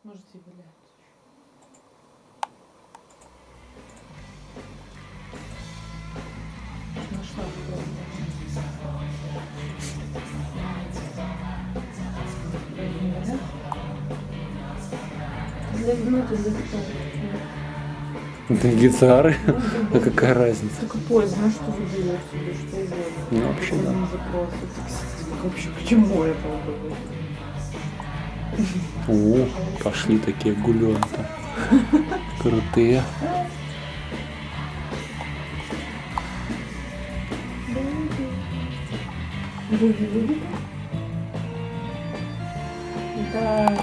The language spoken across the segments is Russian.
Можете вилять. Нашла Это гитары? А какая разница? только поздно, что вы делаете себе, что угодно. Ну, вообще, да. Запрос. Вообще, к чему это было? О, пошли такие гулёнты. Крутые. Буги-буги. Да.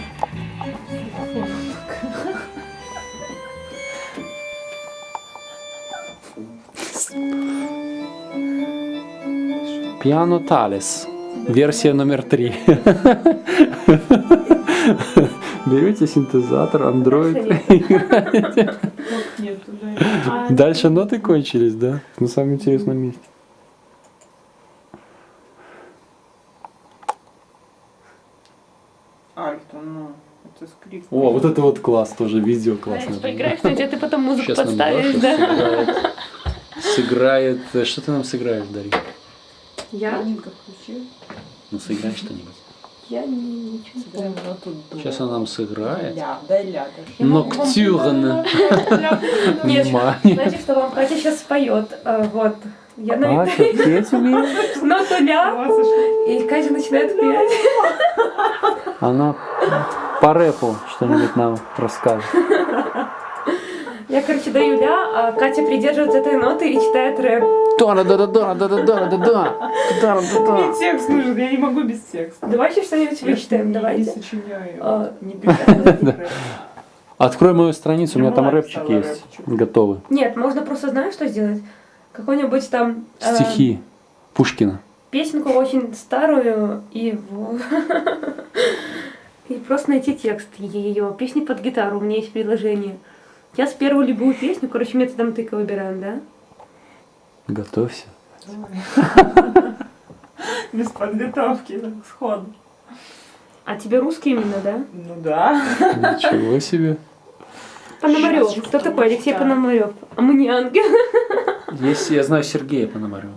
Piano Thales. Версия номер 3. Берете синтезатор, Android. Нет, туда. Дальше ноты кончились, да? На самом интересном месте. Альто, ну, это скрипка. О, вот это вот класс тоже, видео классно. Поиграешь что-нибудь, а ты потом музыку Сейчас нам подставишь, Даша да? сыграет. Что ты нам сыграешь, Дарья? Я? Нинка, включи. Ну, сыграй что-нибудь. Я ничего не Прям помню. вот тут до. Сейчас она нам сыграет. Ля, дай ля. Ноктюрн. Нет, Внимание. знаете, что вам Катя сейчас споет? Вот. Я А, что, петь умеет? ноту ля, и Катя начинает петь. Она по рэпу что-нибудь нам расскажет. Я, короче, даю ля, а Катя придерживается этой ноты и читает рэп. Мне текст нужен, я не могу без текста. Давайте что-нибудь вычитаем, Не давайте. сочиняю, не пишу. Открой мою страницу, у меня там Мила рэпчик написала есть. рэпчик. Готовый. Нет, можно просто, знаешь, что сделать? Какой-нибудь там... Стихи Пушкина. Песенку очень старую и... И просто найти текст ее. Песни под гитару, у меня есть приложение. Я с первую любую песню, короче, методом тыка выбираем, да? Готовься. Без подготовки, сходу. А тебе русский именно, да? Ну да. Ничего себе. Пономарев. Сейчас, Кто что такой Алексей да. Пономарев? А мы не ангел. Есть, я знаю Сергея Пономарева.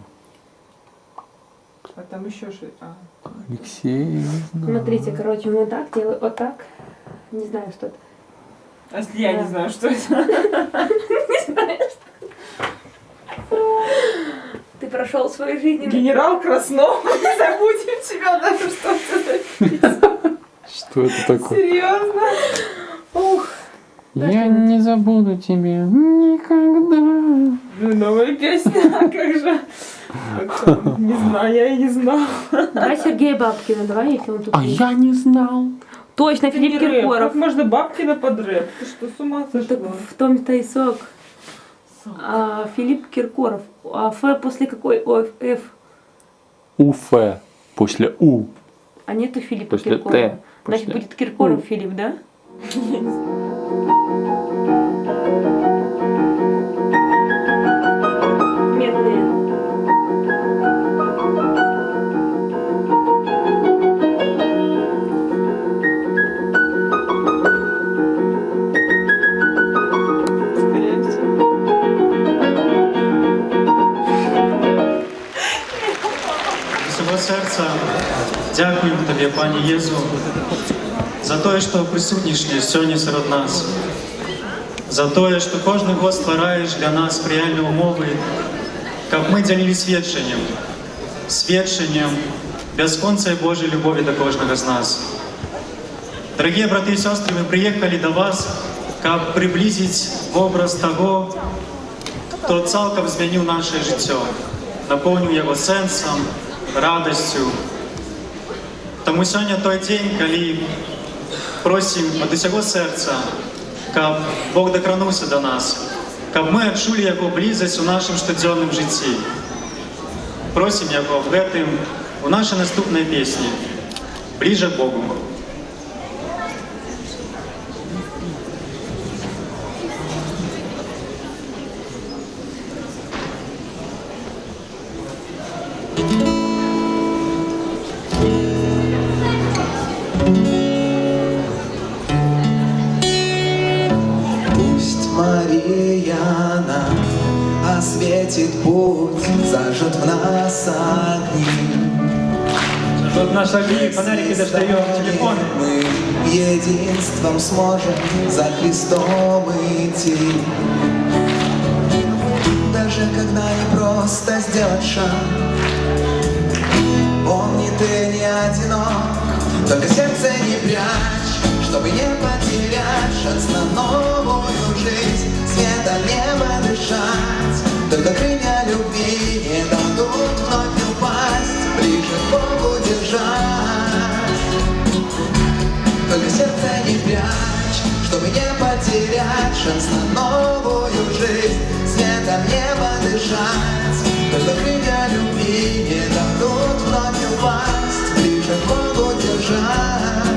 А там еще что? Алексей, я не знаю. Смотрите, короче, мы вот так делаем, вот так. Не знаю, что это. А если я Да. не знаю, что это? Не знаешь. Ты прошел свою жизнь. Генерал Краснов, не забудем тебя даже, что это. Что это такое? Серьезно? Ух. Я не забуду тебя никогда. Ну, новая песня, а как же? Как-то, не знаю, я и не знала. Давай Сергея Бабкина, давай, если он тут А есть. я не знал. Точно, Это не Филипп рэп. Киркоров. Как можно Бабкина под рэп? Ты что, с ума Ну, так сошла? в том-то и сок. А, Филипп Киркоров. А Ф после какой? О, Ф. Уфе. После У. А нету Филиппа После Киркорова. Т. Значит, После будет Киркоров У. Филипп, да? Медные. Скорее всего. Всього серця дякуємо Тобі, Пані Єзу, за те, що присутніш сьогодні серед нас, за те, що кожен год ствараєш для нас сприяльні умови, щоб ми ділились свідченням безконцей Божої любові до кожного з нас. Дорогі брати і сестри, ми приїхали до вас, щоб приблизити образ того, хто цілком змінив наше життя, наповнив його сенсом, радостью. Тому сьогодні той день, коли просим від усього серця, щоб Бог докранувся до нас, щоб ми відчули Його близость у нашому щоденному житті. Просим Його в этом, у нашій наступній пісні «Ближе к Богу». Мария нам осветит путь, зажжет в нас огни. Вот наши огни, фонарики достаем, телефоны. Мы единством сможем за Христом идти. Даже когда не просто сделать шаг, помни, ты не одинок. Только сердце не прячь, чтобы не потерять шанс на новую жизнь, светом неба дышать. Только крылья любви не дадут вновь упасть, ближе к Богу держать. Только сердце не прячь, чтобы не потерять шанс на новую жизнь, светом неба дышать. Только крылья любви не дадут вновь упасть, ближе к Богу держать.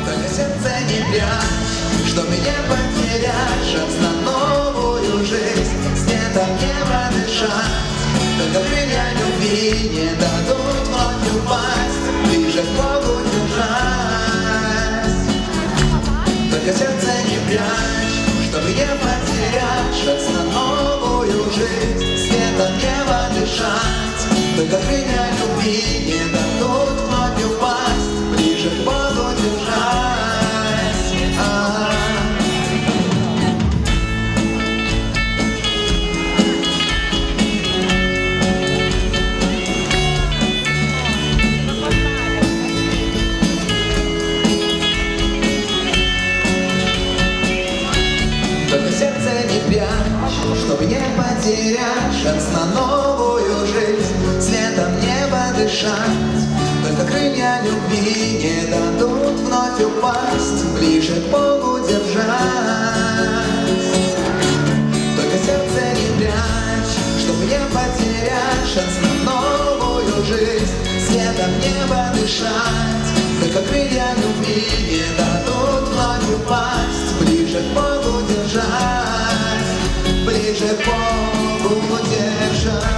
Только сердце не прячь, чтобы не потерять шанс на новую жизнь, светом неба дышать. Только крылья любви не дадут вновь упасть, ближе к Богу держать. Только сердце не прячь, чтобы не потерять шанс на новую жизнь, светом неба дышать. Только крылья любви не дадут вновь упасть, ближе к Богу держать. Только сердце не прячь, чтобы не потерять шанс на новую жизнь, светом неба дышать. Только крылья любви не дадут вновь упасть, ближе к Богу держать. Только сердце не прячь, чтобы не потерять шанс на новую жизнь, светом неба дышать. Только крылья любви не дадут вновь упасть, ближе к Богу держать, ближе к Богу держать.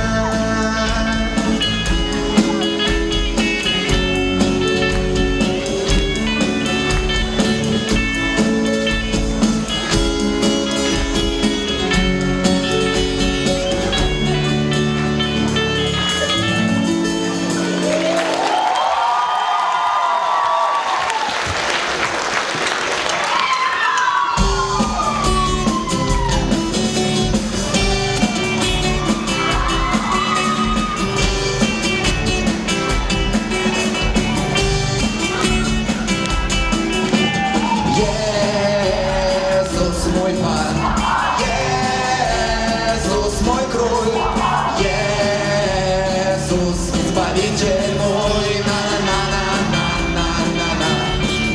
Иисус мой пан, Иисус мой кроль, Иисус избавитель мой, на-на-на-на-на-на-на.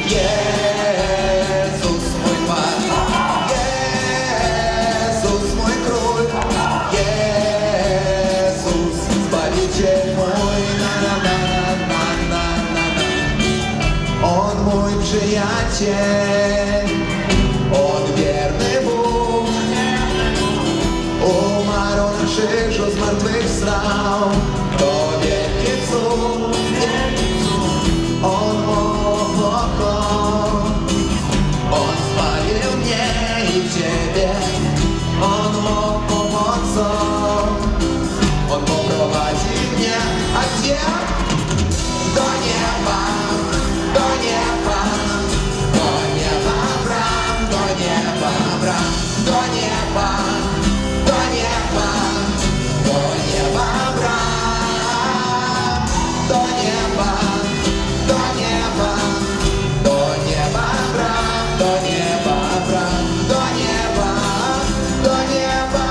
Иисус мой пан, Иисус мой кроль, Иисус избавитель мой, на-на-на-на-на-на-на. Он мой приятель, он верный Бог, умарł na krzyżu zmartwychwstał, to wielki cud. On mógł pokój, on zbawił mnie i ciebie, on mógł pomocą, on poprowadzi mnie, a gdzie? Do nieba, do nieba, do nieba bram, do nieba bram, do nieba, do nieba, do nieba bram, do nieba, do nieba, do nieba bram, do nieba bram, do nieba, do nieba,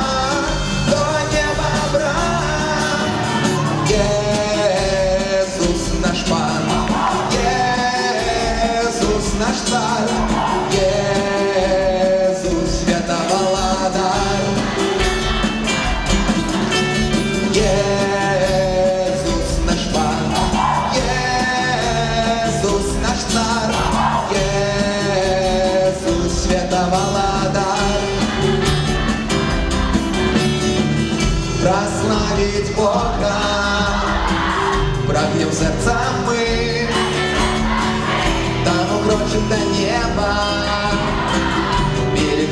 do nieba bram. Jezus nasz Pan, Jezus nasz Car, Jezus świata Władar. Jezus nasz Pan, Jezus nasz Car, Jezus świata Władar. Прославить Бога прагнем сердца мы, там укрочим до неба, берег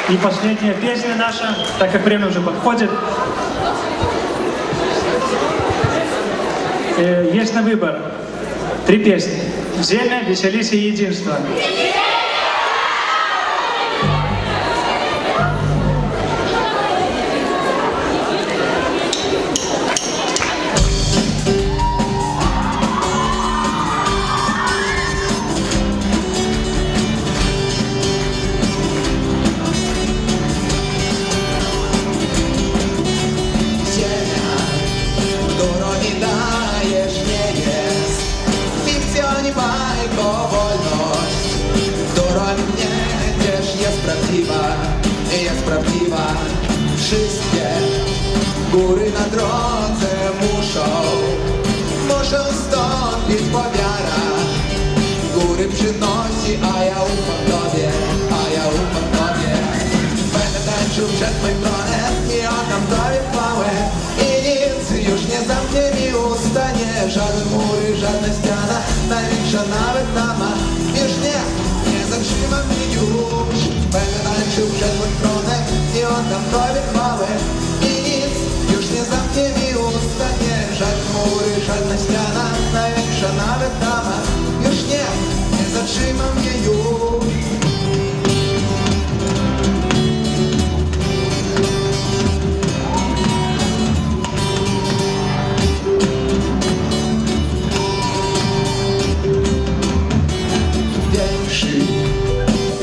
И последняя песня наша, так как время уже подходит. Есть на выбор 3 песни. «Время», «Веселись» и «Единство». Ziemia, którą mi dajesz, nie jest fikcją ani bajką. Wolność, którą mnie też jest prawdziwa. Wszystkie góry na drodze muszą stąpić po wiarach. Góry przynosi, a ja ufam Tobie. Będę tańczył przed Twoim tronem i oddam Tobie chwałę. I nic już nie zamknie mi usta, nie żaden mur i żadna ściana, największa nawet tama. Już nie zatrzyma mnie już. Będę tańczył przed Twoim tronem i oddam Tobie chwałę. I nic już nie zamknie mi usta, nie żaden mur i żadna ściana, największa nawet tama. Już nie zatrzyma mnie już.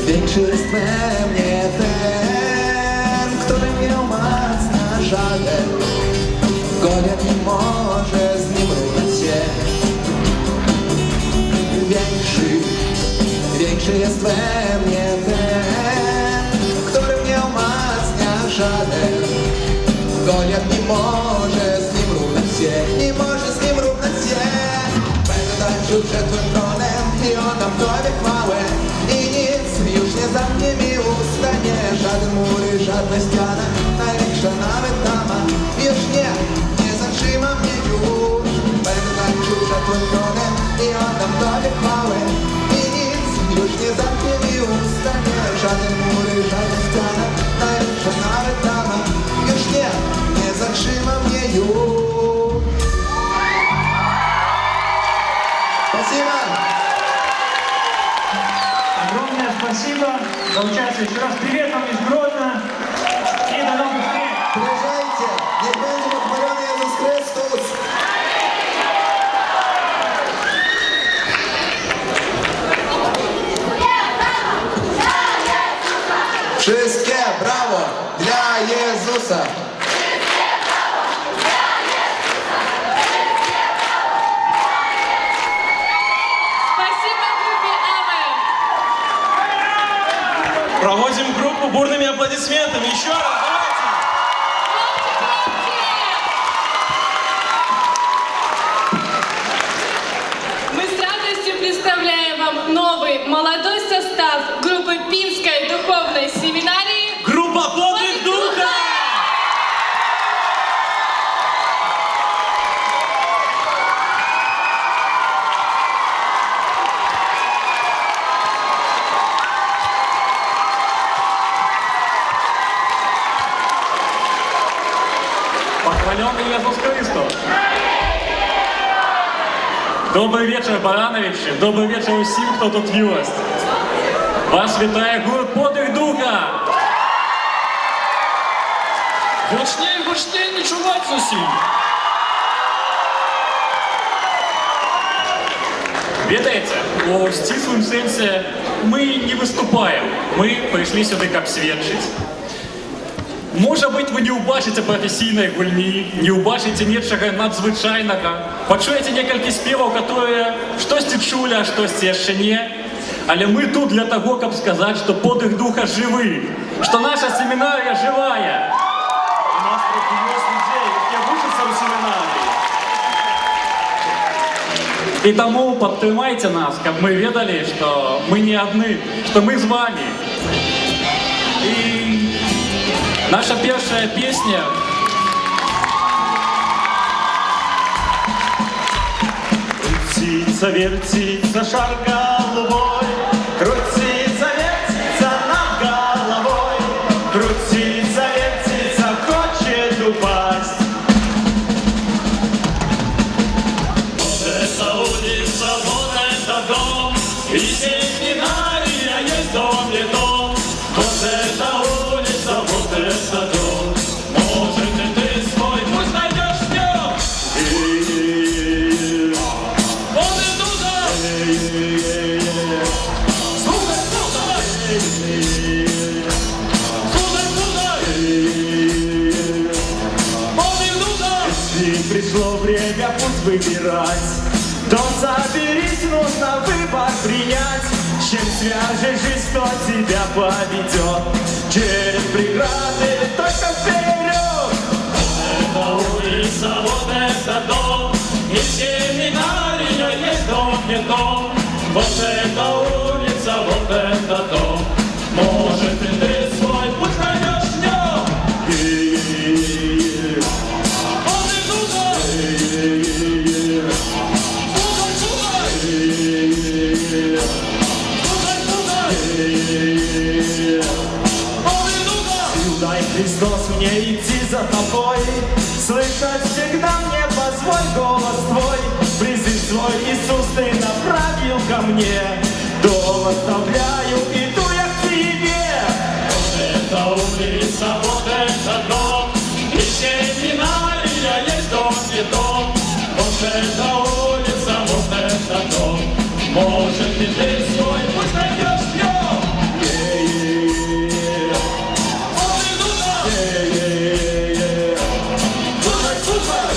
Większy jest we mnie ten, który mnie umacnia żaden. Goliat nie może z nim równać się. Większy jest we mnie ten, który mnie umacnia żaden. Goliat nie może z nim równać się. Będę tańczył przed Twoim tronem i oddam Tobie chwałę. I nic już nie zamknie mi usta, nie żaden mur i żadna ściana, największa nawet tama. Już nie zatrzyma mnie już. Będę tańczył przed Twoim tronem i oddam Tobie chwałę. I nic już nie zamknie mi usta, nie żaden mur i żadna ściana, największa nawet tama. Już nie zatrzyma mnie już. Спасибо! Огромное спасибо за участие. Еще раз привет вам из Гродно. И до новых встреч. Приезжайте, niech będzie pochwalony Jezus Chrystus! Wszystkie brawo dla Jezusa! Спасибо группе «Амен». Проводим группу бурными аплодисментами. Еще раз, давайте. Мы с радостью представляем вам новый молодой состав группы Пинской духовной семинарии. Группа «Подвиг Духа». Похваленный Иисус Христос. Добрый вечер, Барановичи. Добрый вечер усім, хто тут есть. Вас вітає гурт «Подвиг Духа». Гучней, не чувать зовсім. Ведаеце, у сціслым сэнсе мы не выступаем, мы пришли сюда как сведчыць. Можа быць, вы не ўбачыце прафесійнай гульні, не ўбачыце нечага надзвычайнага, пачуеце некалькі спеваў, которые штосьці чулі, а штосьці яшчэ не. Але мы тут для того, каб сказаць, што подвиг духа жывы, што наша семінарія жывая. У нас тут ёсць людзей, якія вучацца ў семінарыі. І таму падтрымайце нас, каб мы ведалі, што мы не адны, што мы з вами. І наша першая песня. Крутится, вертится шар голубой, крутится, вертится над головой. И пришло время путь выбирать. То соберись, нужно выбор принять. С чем свяжешь жизнь, кто тебя поведет? Через преграды или только вперед? Это улица, вот это дом, и семинария есть дом, не дом. Вот это улица, вот это дом. Может, и ты свой путь найдешь в нем. Он и туда. Слухай, слухай. Он и туда. Дай, Христос, мне идти за тобой. Слышать всегда мне позволь голос твой. Призыв свой, Иисус, ты направил ко мне. Дом оставляю, иду я к тебе. Вот это улица, вот это дом, и семинария есть дом, не дом. Вот это улица, вот это дом. Может, и ты свой путь найдешь в нем. Он и туда. Слухай, слухай.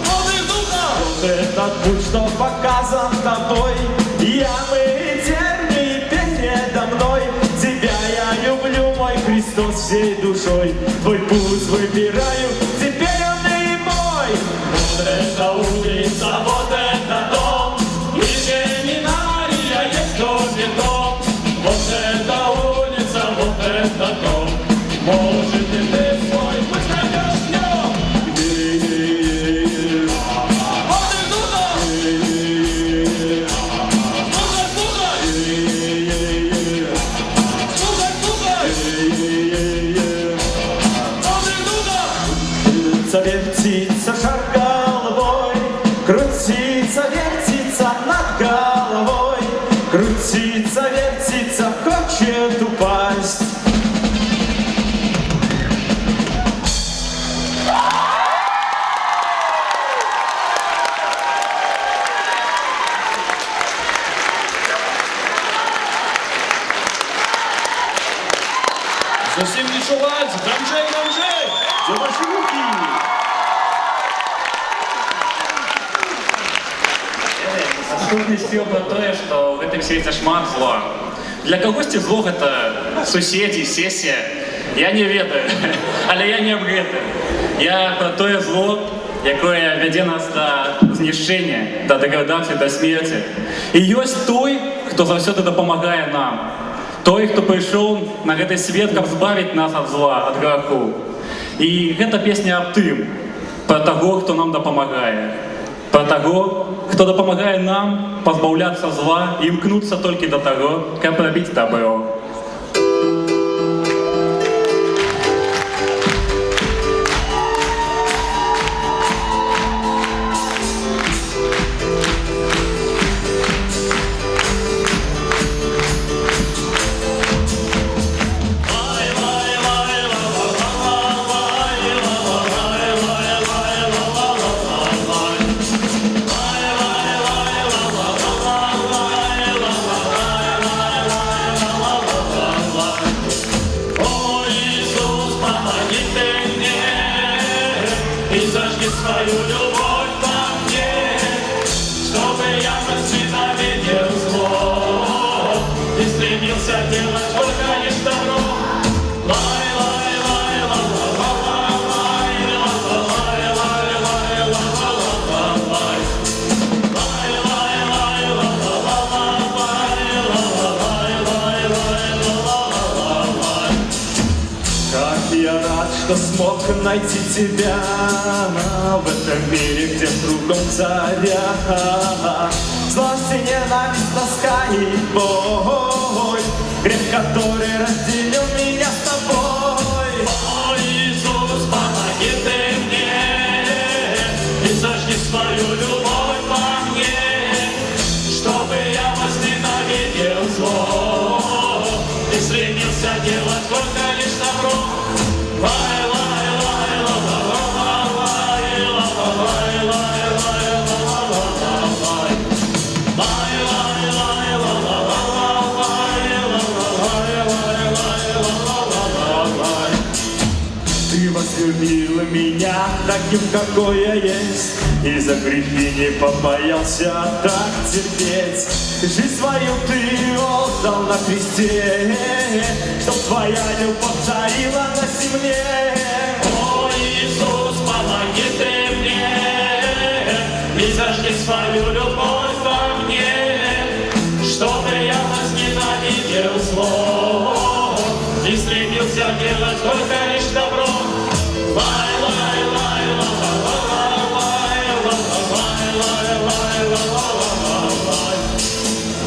Слухай, слухай. Этот путь, что показан тобой, ямы и тернии, пень предо мной. Тебя я люблю, мой Христос, всей душой. Твой путь выбираю, теперь он и мой. Вот это улица, вот это дом, и семинария есть дом, не дом. Вот это улица, вот это дом. Может, и ты свой путь найдешь в нем. Вот и туда. Слухай, слухай. Вот и туда. Вертится шар головой, крутится, вертится над головой, крутится, вертится, хочет упасть. Зовсім не чувається, дамжей. За ваши руки! Сутнасцю про тое, што ў гэтым свеце шмат зла. Для кагосьці зло гэта суседзі, сесія. Я не ведаю, але я не аб гэтым. Я про тое зло, якое вядзе нас да знішчэння, да дэградацыі, да смерці. І ёсць той, хто заўсёды дапамагае нам. Той, хто прыйшоў на гэты свет, каб збавіць нас ад зла, ад граху. І гэта песня аб тым, пра таго, хто нам дапамагае. Пра таго, хто дапамагае нам пазбаўляцца зла і імкнуцца толькі да таго, каб рабіць дабро. Свою любовь ко мне, чтобы я возненавидел зло и стремился делать только лишь добро. Лай, лай, лай, ла, ла, ла, лай, ла, ла, лай, лай, лай, ла, ла, ла, лай. Лай, лай, лай, ла, ла, ла, лай, ла, ла, лай, лай, лай, ла, ла, лай. Как я рад, что смог найти тебя в этом мире, где кругом заря. Злость и ненависть, тоска и боль, грех, который разделил меня с тобой. О, Иисус, помоги ты мне и зажги свою любовь во мне, чтобы я возненавидел зло и стремился делать только лишь добро. Лай, лай, лай, ла, ла, ла, лай, ла, ла, лай, лай, лай, ла, ла, ла, лай. Лай, лай, лай, ла, ла, ла, лай, ла, ла, лай, лай, лай, ла, любил меня таким, какой я есть, и за грехи не побоялся так терпеть. Жизнь свою ты отдал на кресте, чтоб твоя любовь царила на земле. О, Иисус, помоги ты мне, и зажги свою любовь во мне, чтобы я возненавидел зло и стремился делать только лишь добро. Лай, лай, лай, ла, ла, ла, лай, ла, ла, лай, лай, лай, ла, ла, ла, лай.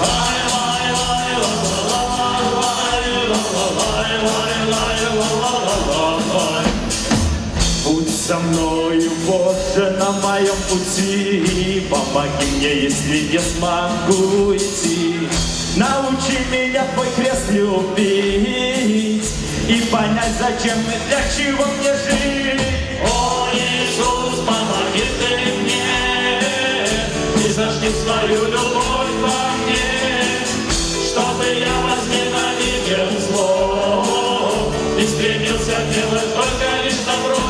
Лай, лай, лай, ла, ла, ла, лай, ла, ла, лай, лай, лай, ла, ла, ла, лай. Будь со мною, Боже, на моем пути, помоги мне, если не смогу идти. Научи меня твой крест любить и понять, зачем и для чего мне жить. О, Иисус, помоги ты мне, и зажги свою любовь во мне, чтобы я возненавидел зло и стремился делать только лишь добро.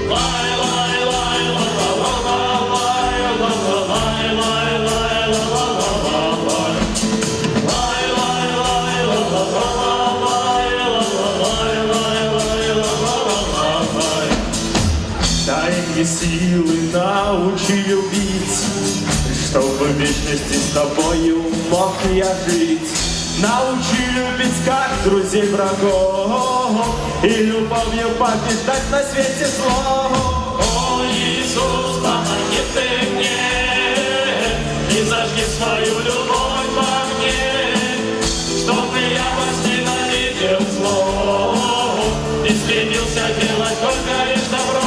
Лай, лай, лай, ла, ла, ла, ла, лай, ла, ла, лай, лай, лай, ла, ла, ла, лай. Лай, лай, лай, ла, ла, ла, лай, ла, ла, лай, лай, лай, ла, ла, лай. Дай мне силы, научи любить, чтобы в вечности с тобою мог я жить. Научи любить как друзей врагов и любовью побеждать на свете зло. О, Иисус, помоги ты мне, и зажги свою любовь во мне, чтобы я возненавидел зло и стремился делать только лишь добро.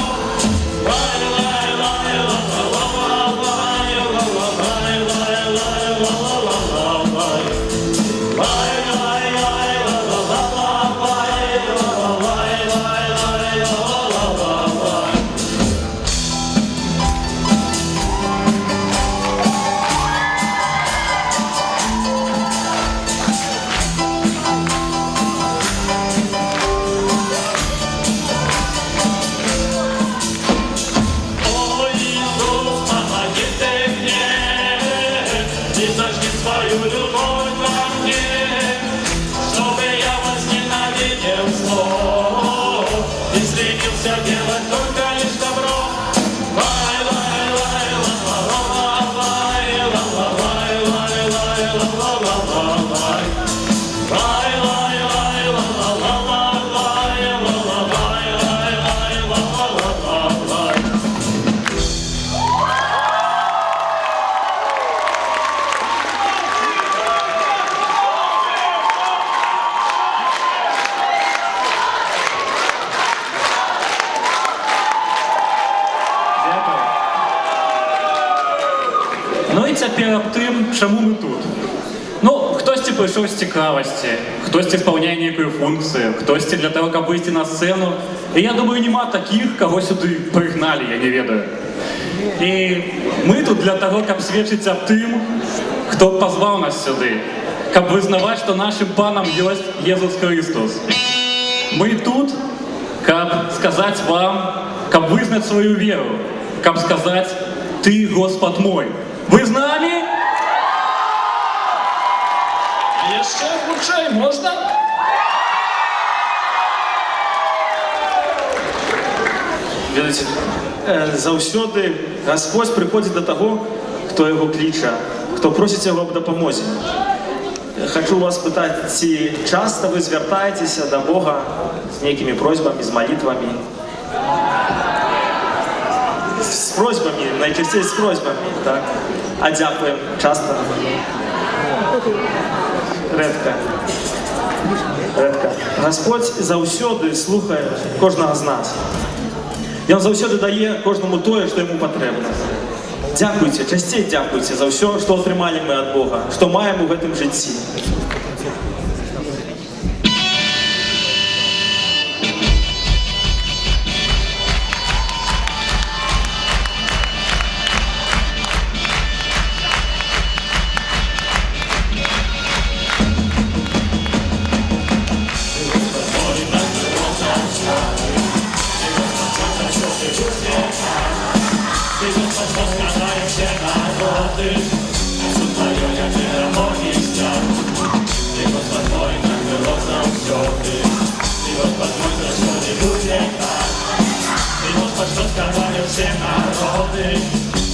Лай, лай, лай, ла, ла, ла, лай, ла, ла, лай, лай, лай, ла, ла, ла, лай. Лай, лай, лай, ла, ла, ла, лай, ла, ла, лай, лай, лай, ла, ла, лай. О, Иисус, помоги ты мне, и зажги свою любовь во мне, чтобы я возненавидел зло и стремился делать только лишь добро. Лай, лай, лай, ла, ла, ла, лай, ла, ла, лай, лай, лай, ла, ла, ла, лай. Лай, лай, лай, ла, ла, ла, лай, ла, ла, лай, лай, лай, ла, ла, лай. Ну і цяпер аб тым, чаму мы тут. Ну, хтосьці прыйшоў з цікавасці, хтосьці спаўняе нейкую функцыю, хтосьці для того, каб выйсці на сцэну. І я думаю, няма такіх, каго сюды прыгналі, я не ведаю. І мы тут для того, каб сведчыць аб тым, хто пазваў нас сюды, каб вызнаваць, што нашым панам ёсць Езус Христос. Мы тут, каб сказаць вам, каб вызнаць сваю веру, каб сказаць: «Ты, Господ мой». Вы з намі? Яшчэ хутчэй можна? Ведаеце, заўсёды Гасподзь прыходзіць да таго, хто яго кліча, хто просіць яго аб дапамозе. Хачу вас пытаць, ці часта вы звяртаецеся да Бога з нейкімі просьбамі, з малітвамі? З просьбамі, найчасцей з просьбамі, так? А дзякуем часта? Рэдка. Рэдка. Гасподзь заўсёды слухае кожнага з нас. Ён заўсёды дае кожнаму тое, што яму патрэбна. Дзякуйце, часцей дзякуйце за ўсё, што атрымалі мы ад Бога, што маем у гэтым жыцці. народы, все твое я перемоги взял. Ты, Господь мой, так было завсёды. Ты, Господь мой, за что не будет так. Ты, Господь, что сказали все народы,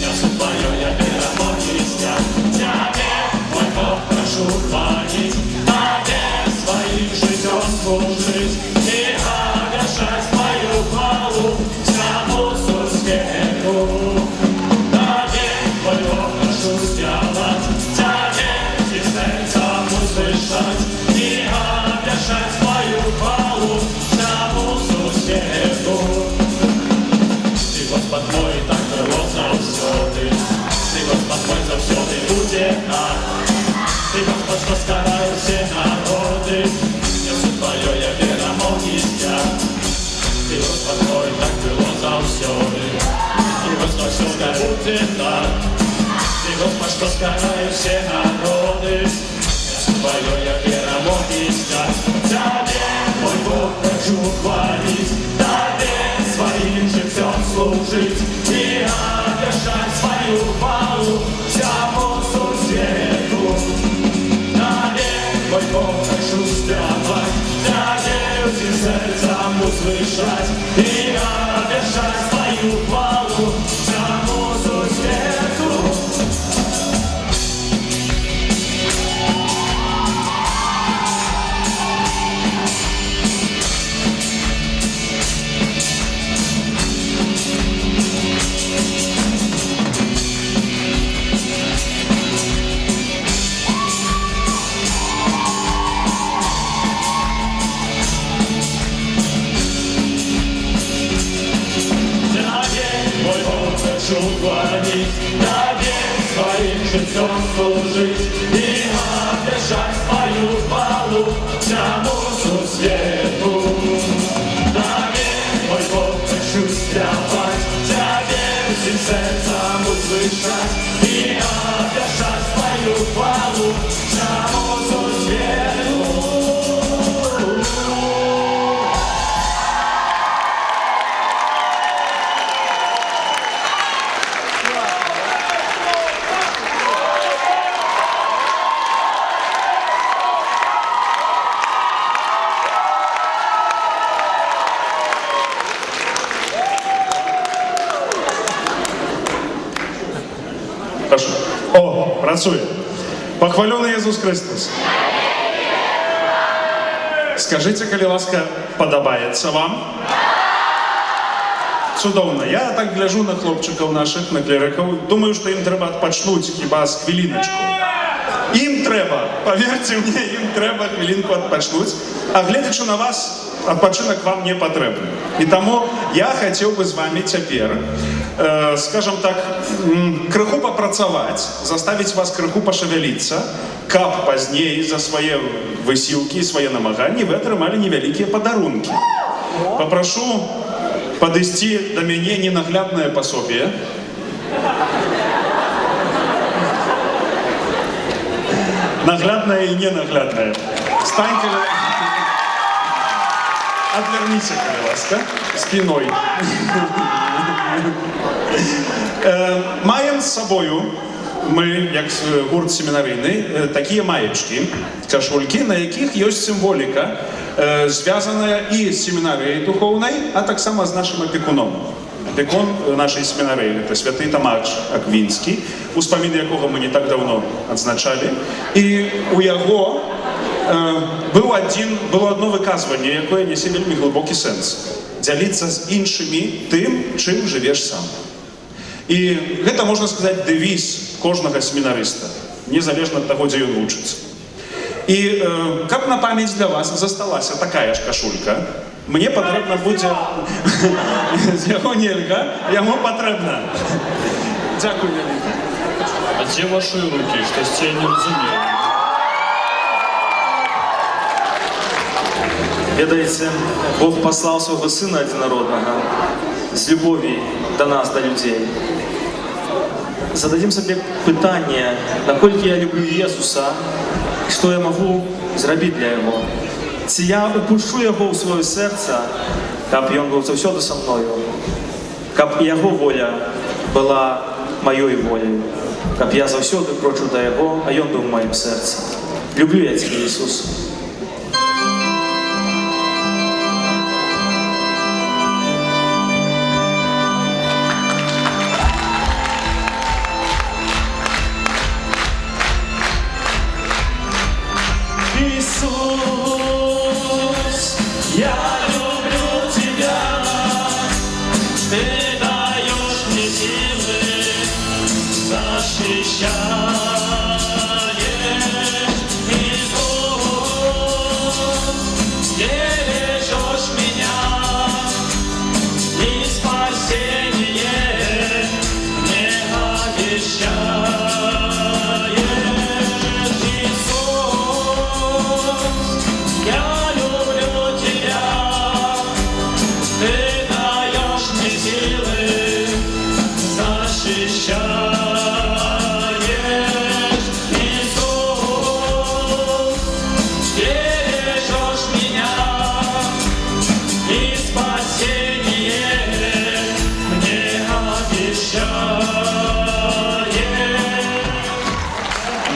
я все твое я перемоги взял. Тебе, мой Бог, прошу хвалить, тебе своим житём служить и обещать твою хвалу всему свету. Тебе, мой Бог, прошу сделать, тебе и сердцем услышать и обещать твою хвалу всему свету. Ты, Господь мой, так было завсёды, ты, Господь мой, завсёды будет так. Ты, Господь, что скараю все народы, я все твое я перемоги взять. Ты, Господь мой, так было завсёды, ты, Господь, что скараю будет так. Ты, Господь, что скараю все народы, я все твое я перемоги взять. Тебе, мой Бог, хочу хвалить, тебе своим житём служить и обещать свою хвалу всему свету. Мой Бог, хочу сделать, тебе сердцем услышать и обещать свою хвалу всему свету. Хочу хвалить, тебе своим житём служить и обещать свою хвалу всему свету. Тебе, мой Бог, хочу сделать, тебе всем сердцем услышать и обещать свою хвалу всему свету. Прошу. О, працує. Похвалений Ісус Христос. Скажите, коли ласка, подобається вам? Цудовно. Я так гляжу на хлопчиків наших, на клериків. Думаю, що їм треба відпочнути хіба з хвилиночку. Їм треба, повірте мені, їм треба хвилинку відпочнути. А глядячи на вас, відпочинок вам не потрібен. І тому я хотів би з вами тепер, скажем так, крыху попрацаваць, заставить вас крыху пошевелиться, каб пазней за свае высілкі, свае намаганні вы атрымалі невялікія падарункі. Попрошу подысці до мяне ненагляднае пособие. Наглядное и ненаглядное. Встаньте, отверните, коли ласка, спиной. Маем з собою ми, як гурт семінарійний, такі маєчки, кашульки, на яких є символіка, зв'язана і з семінарією духовною, а так само з нашим опікуном. Опікун нашої семінарії – це святий Томаш Аквінський, успаміни якого ми не так давно відзначали. І у його було одно виказування, яке несе вельми глибокий сенс. Дзяліцца з іншымі тым, чым жывеш сам. І гэта, можна сказаць, дэвіз кожнага семінарыста, незалежна ад таго, дзе ён вучыцца. І каб на памяць для вас засталася такая ж кашулька, мне патрэбна будзе... З яго нельга, яму патрэбна. Дзякуй вялікі. А дзе вашы рукі? Штосьці я не разумею. Ведаеце, Бог послал своего Сына Единородного с любовью до нас, до людей. Зададим себе питание, наколькі я люблю Иисуса, и что я могу сделать для Его. Ці я упущу Его в свое сердце, каб Он был завсёды со мною, каб Его воля была моей волей. каб я заўсёды крочу да Яго, а Ён быў у маім сэрцы. Люблю я Цябе, Ісус. Иисус, я люблю Тебя, Ты даешь мне силы, защищаешь. Иисус, бережешь меня, и спасение мне обещаешь. Иисус, я люблю Тебя, Ты даешь мне силы, защищаешь. Иисус, бережешь меня, и спасение мне обещаешь.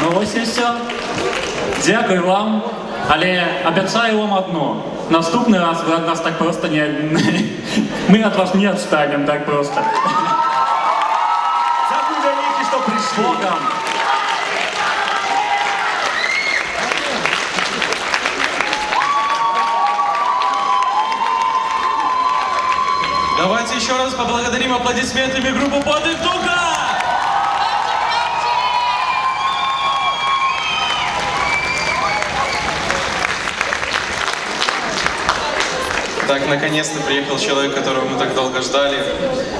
Ну ось і все. Дякую вам. Але обіцяю вам одно. Наступний раз ви від нас так просто не... Ми від вас не відстанемо так просто. Дякую велике, що прийшли. Богом. Давайте еще раз поблагодарим аплодисментами группу «Подвиг Духа». Так, наконец-то приехал человек, которого мы так долго ждали.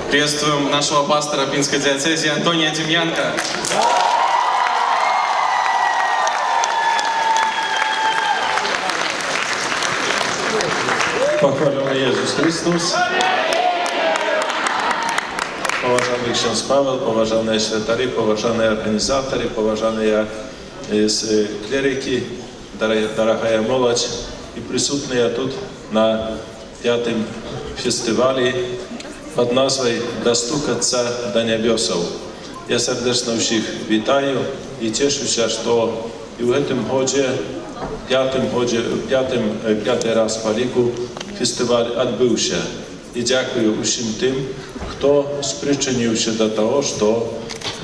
Приветствуем нашего пастора Пинской диацезии Антония Демьянко. Pochwalony Jezus Chrystus. Poważany ksiądz Paweł, poważane świętary, poważane organizatory, poważane kleryki, дорогая молодь и присутствие тут на 5-м фестивале под назвой «Достукаться до небесов». Я сердечно всех витаю и тешуся, что и в этом году, пятый раз по лику фестиваль отбылся. И дякую всем тем, кто спричинился до того, что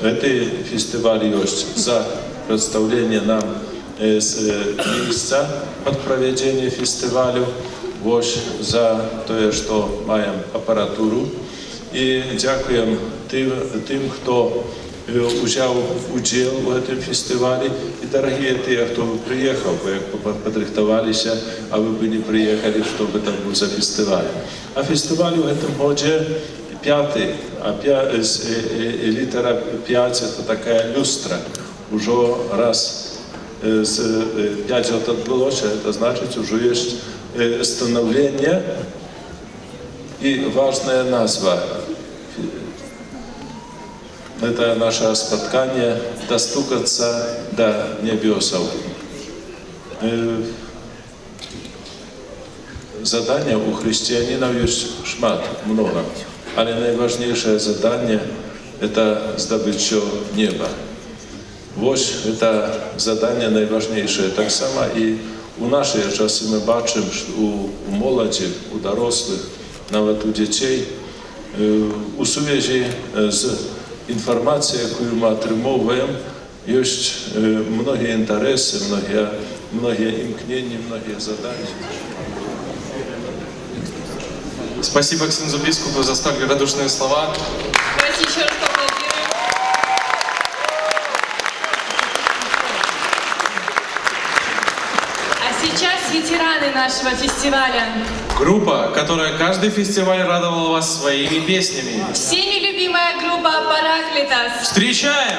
эти фестивали есть за представление нам miejsca pod prowadzenie festiwalu, właśnie za to, że mają aparaturę. I dziękuję tym, kto wziął udział w tym festiwalu. I drogie te, kto przyjechał, bo jak podrychtowali się, a wy byli przyjechali, żeby tam był za festiwal. A festiwal w tym godzie 5, a litera 5 to taka lustra. Już raz z 5 lat odbyło się, to znaczy, że jest stanowienie i ważna nazwa. Это наше spotkanie «Достукаться до небесов». Zadania u chrześcijanina jest много, ale najważniejsze zadanie to zdobycie nieba. Właśnie to zadanie najważniejsze. Tak samo i u naszej czasy my baczymy, u młodzi, u dorosłych, nawet u dzieci, u suwiedzi z informacji, jaką my otrzymujemy, jest mnogie interesy, mnogie imknienia, mnogie zadania. Спасибо ксензу бискупу за столь радушные слова. Давайте еще раз поаплодируем. А сейчас ветераны нашего фестиваля. Группа, которая каждый фестиваль радовала вас своими песнями. Всеми любимая группа «Параклитос». Встречаем!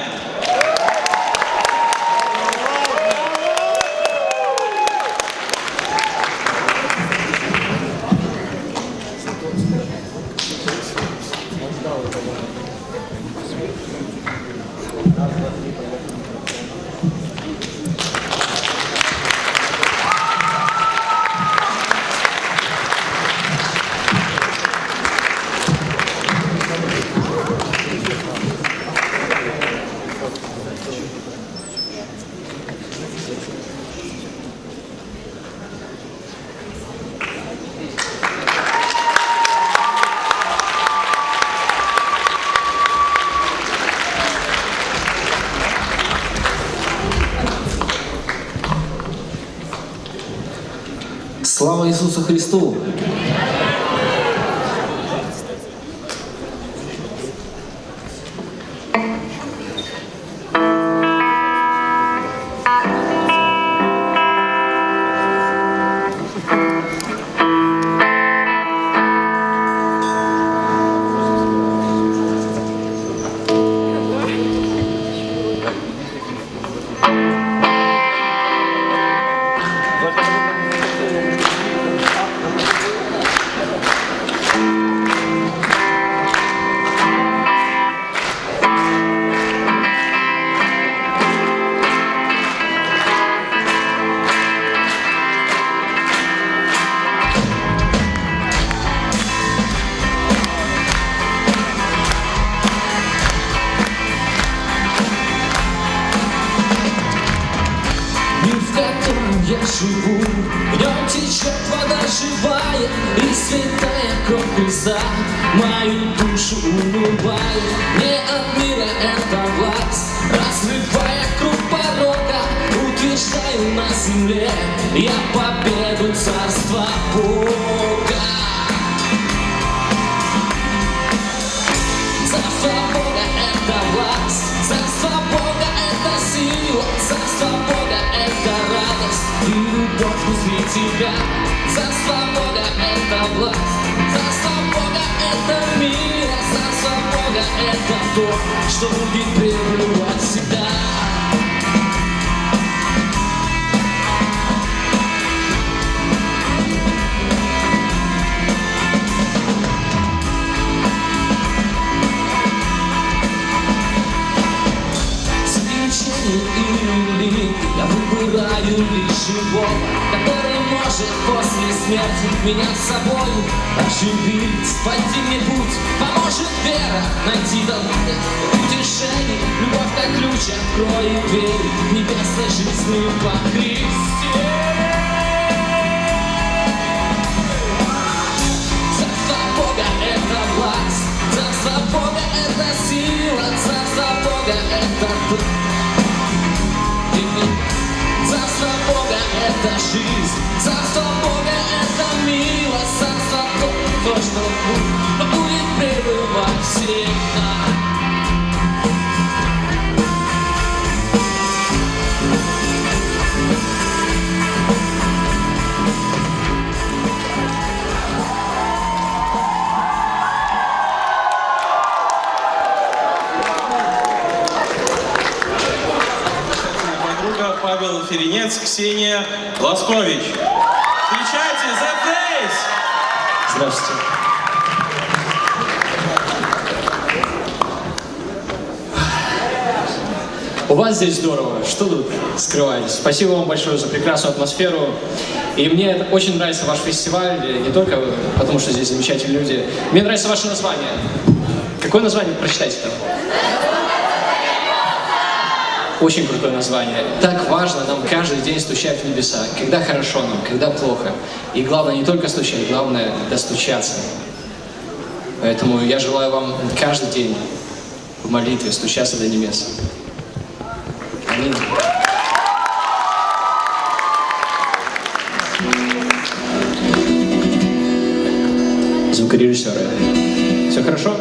Слава Иисусу Христу! Я живу, в нем течет вода живая и святая кровь Христа мою душу умывает. Не от мира эта власть, разрывая круг порока, утверждаю на земле я победу царства Бога. Царство Бога это власть, царство Бога это сила, царство Бога это радость и любовь внутри тебя. Царство Бога это власть, царство Бога это мир, царство Бога это то, что будет пребывать всегда. Я выбираю лишь живого, который может после смерти меня с собой оживить. Пойти мне путь, поможет вера, найти дороги, утешение. Любовь как ключ откроет дверь небесной жизни во Христе. Царство Бога это власть, царство Бога это сила, царство Бога это дух. Царство Бога это жизнь, царство Бога это милость, царство то, что будет пребывать всегда. Павел Ференец, Ксения Ласкович. Встречайте, The Face! Здравствуйте. У вас здесь здорово. Что тут скрываетесь? Спасибо вам большое за прекрасную атмосферу. И мне очень нравится ваш фестиваль, не только потому, что здесь замечательные люди. Мне нравится ваше название. Какое название? Прочитайте там. Очень крутое название. Так важно нам каждый день стучать в небеса. Когда хорошо нам, когда плохо. И главное не только стучать, главное достучаться. Поэтому я желаю вам каждый день в молитве стучаться до небес. Аминь. Звукорежиссеры. Все хорошо?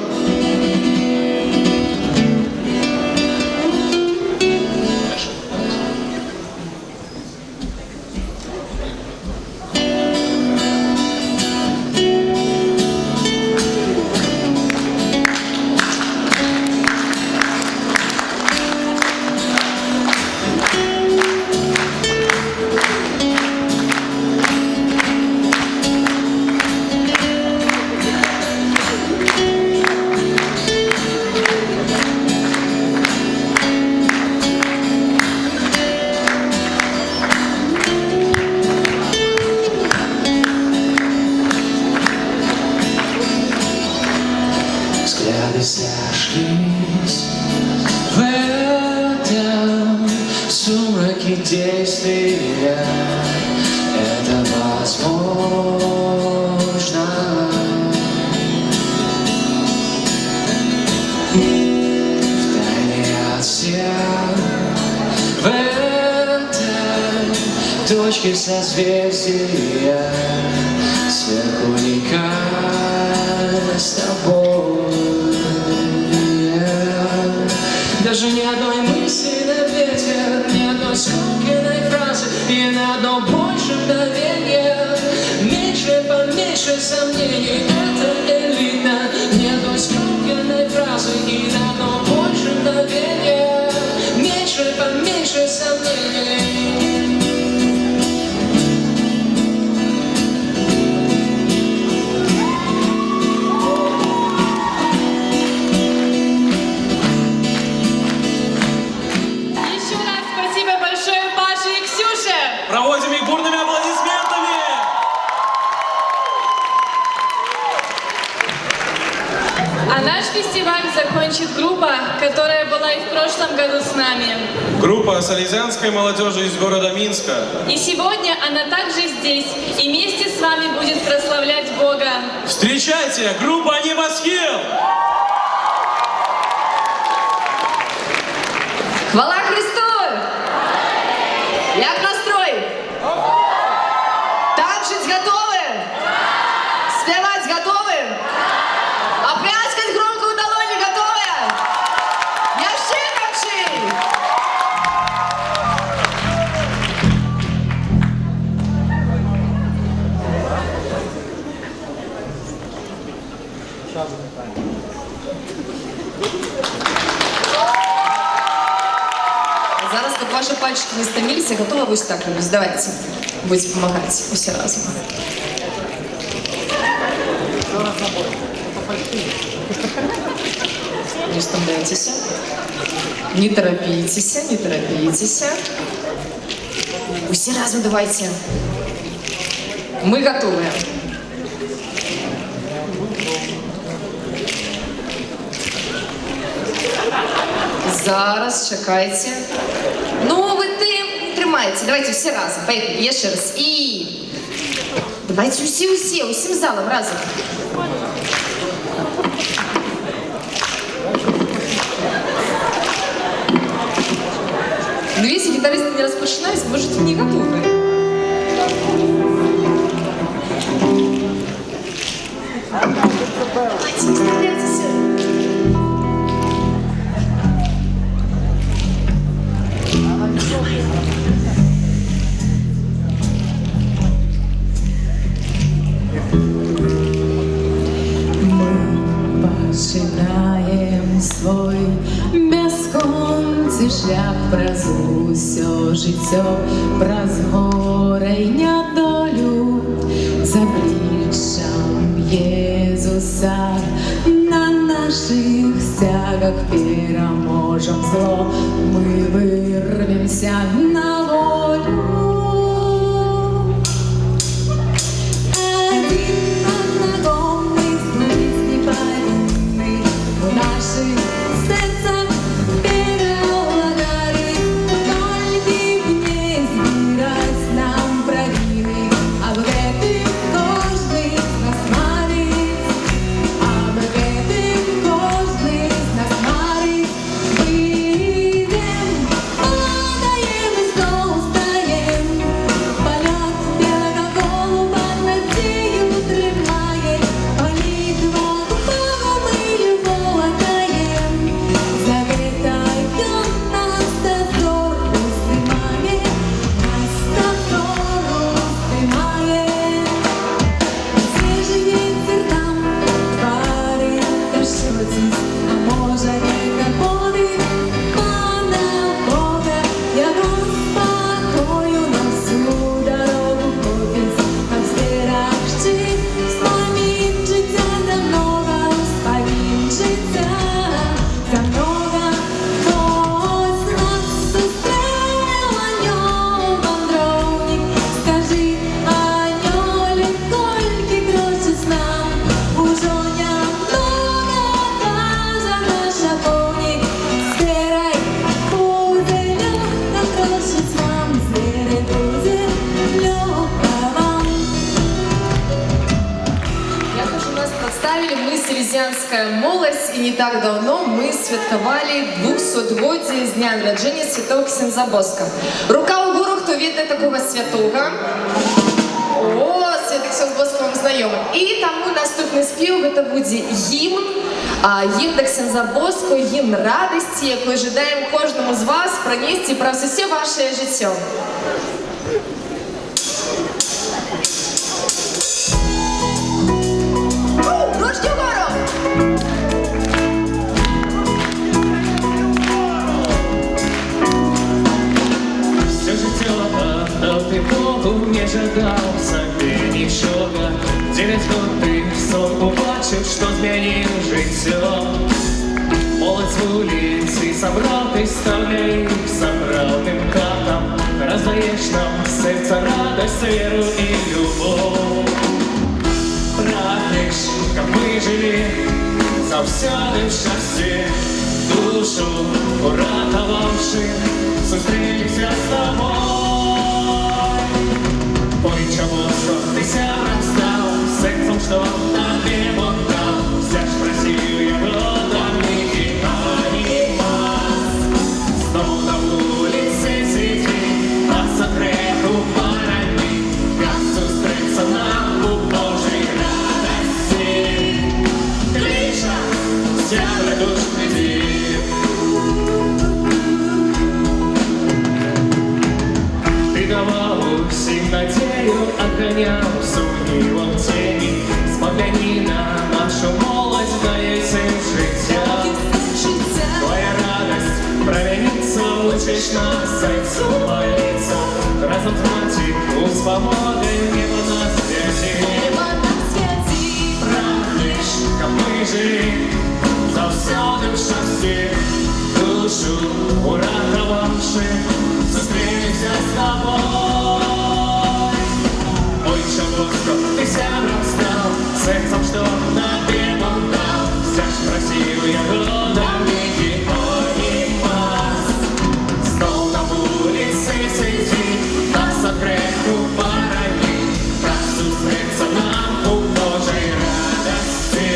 Сошлись в этом сумраке действия. Это возможно. Втайне от всех в этом точно цепочки созвездия, сверху уникальна с тобой. Даже ни одной мысли на ветер, ни одной скомканной фразы и на одно больше мгновения. Меньше, поменьше сомнений, это элитно. Ни одной скомканной фразы и на одно больше мгновения. Меньше, поменьше сомнений. Проводим их бурными аплодисментами! А наш фестиваль закончит группа, которая была и в прошлом году с нами. Группа салезианской молодежи из города Минска. И сегодня она также здесь и вместе с вами будет прославлять Бога. Встречайте, группа «Небосхил». Хвала Христу! Як настрой? Танчить готовы? Спевать готовы? А пляскать громко в долони готовы? Я все танчи! Зараз, как ваши пальчики не стомились, я готова вось так робить. Давайте, будете помогать усе разом. Не стомляйтесь. Не торопитесь, не торопитесь. Усе разом давайте. Мы готовы. Зараз, чекайте. Ну, ви тримайте. Давайте всі разом. Поїхали. Я ще раз. І... Давайте усім залом разом. Ну, если гитаристы не распочинались, можете не готовы. Давайте, не справляйтесь. Починаєм свой безконций шлях праз усьо життя, праз горе й недолю, за обличчям Єзуса на наших стягах переможем зло, ми вирвемся на волю. Салезианская молодь, и не так давно мы святкували 200-годие с дня рождения святого Ксенза Боска. Рука угору, кто ведае такого святога. О, святых Ксёндз Боска вам знаёмы. І таму наступны спеў гэта будзе гімн. Гімн да Ксёндза Боску, гімн радасці, якой жадаем кожнаму з вас пранесці праз усе вашае жыццё. Ручки вгору! Все життя багато ти Богу не жадав собі нічого. 9 років сон побачив, що змінив життя. Молодь з вулиці собрав, ти ставляй їх забравним катам. Роздаєш нам серця радость, віру і любов. Прагнеш, як ми живі, завсяди в щасті, душу уратовавши, зустрілися з тобою. Ой, чого ти сяром став, серцем, що на небо дав, вся ж просив його домики, анимас. Снова на вулиці світі, а секрету парами, як зустріться нам у Божій радості. Кліша, вся радушний дім. Ты давал всем надею, отгонял сумнівом тени. Спогляни на нашу молодь, дається життя. Твоя радость променится, учишь нас зайцу молиться. Разом с мати у свободы небо на свете. Прагнешь, как мы жили, завсяди в щасті, душу уратовавши, зустрілися з тобою. Ой, чого ти сябром став, серцем, що на небом дав, вся ж просив його домики, анимас. Стол на вулиці сидить, на секрету парами, так зустріться нам у Божій радості.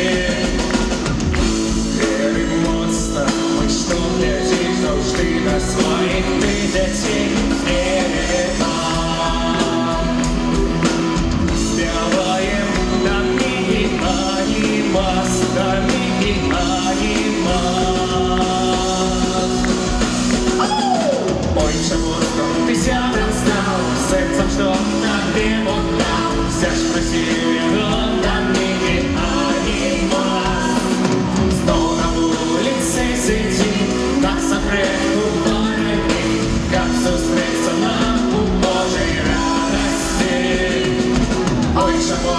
Віри моцно, ми що глядиш завжди на своїх ти дітей. Співаєм домики, анимас, домики, анимас. Ой, чего ты сябром стал, сердцем, что на небо дал, вся ж просил його домики, анимас. Стол на вулиці сидить, на секрету парами, как зустріться нам у Божій радості. Ой, чего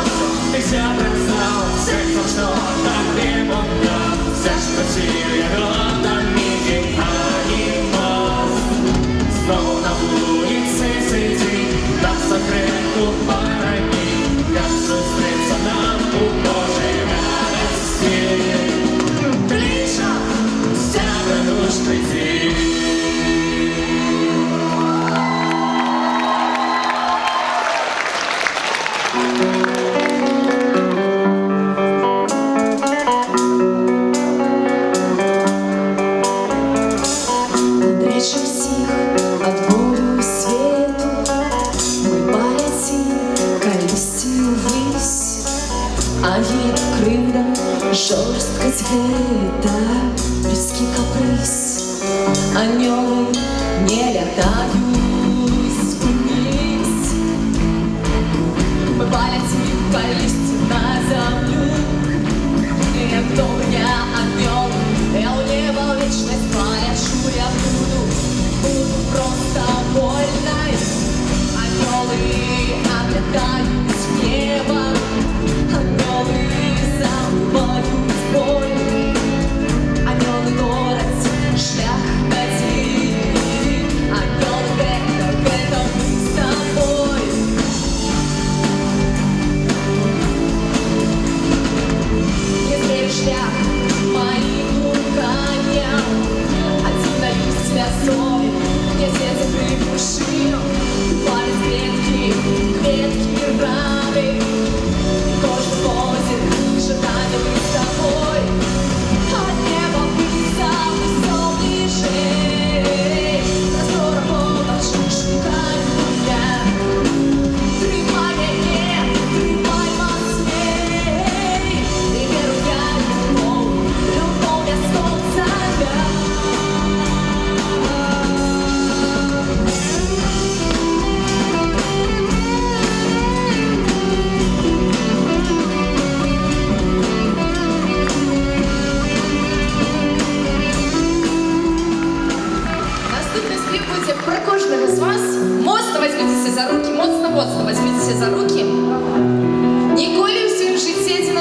ты сябром стал, сердцем, что на небо дал, вся ж просил його домики, анимас. Снова на вулиці сидить, на секрету парами, як зустріться нам у Божій радості. Кліша, вся радушний дім. Отречь всіх від болю світу, ми паліці калісті ввись, а від кривда жорсткость гэта людський каприз. Анёлы не лятают вниз, ми паліці калісті на землю, як добрые анёлы, я у неба вечность полечу я буду просто вольной. Анёлы облетают небо, анёлы забывают боль, анёлы город шлях один, анёлы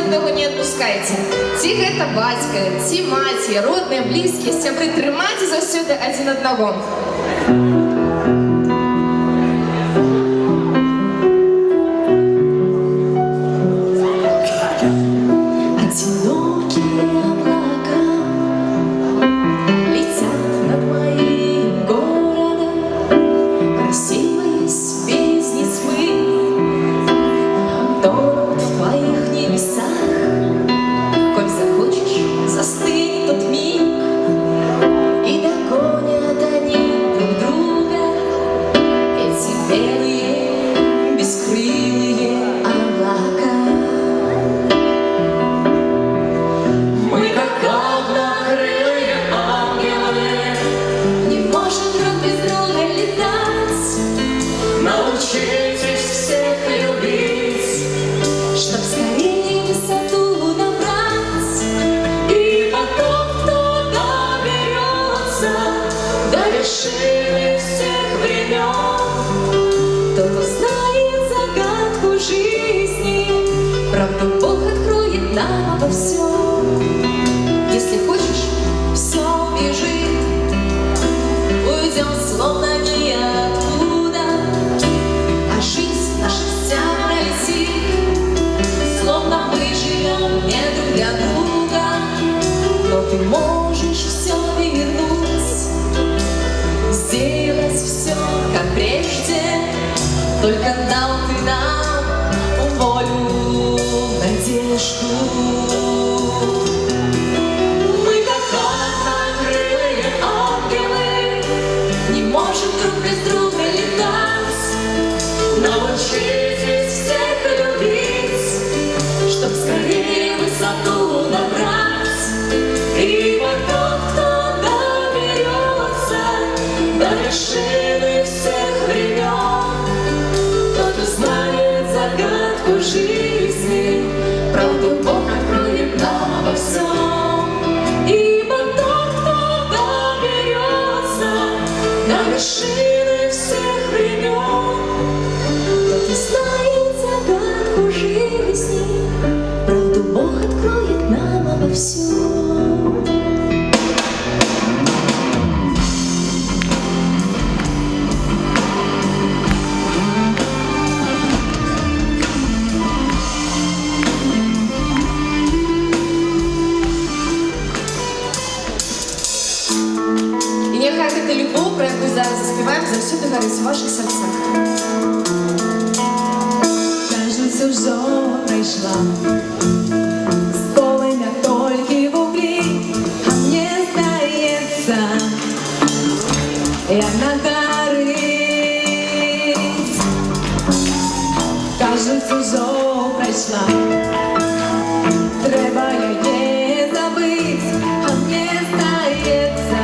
аднаго не адпускайце. Ці гэта бацька, ці маці, родныя, блізкія, сябры, трымайце заўсёды адзін аднаго. Только дал ты нам волю, надежду. Мы как однокрылые ангелы, не можем друг без друга летать. Научитесь всех любить, чтоб скорее высоту набрать. И потом, кто доберется до вершины всех времен, знает загадку жизни, правду Бог откроет нам обо всем. Ибо тот, кто доберется до вершины всех времен, тот и знает загадку жизни, правду Бог откроет нам обо всем. Гэта любоў, пра якую зараз заспяваем, заўсёды гарыць у вашых сэрцах. Кажется, ўжо прайшла з полымя толькі вуглі, а мне здаецца, яна гарыць. Кажется, ўжо прайшла, трэба яе забыць, а мне здаецца,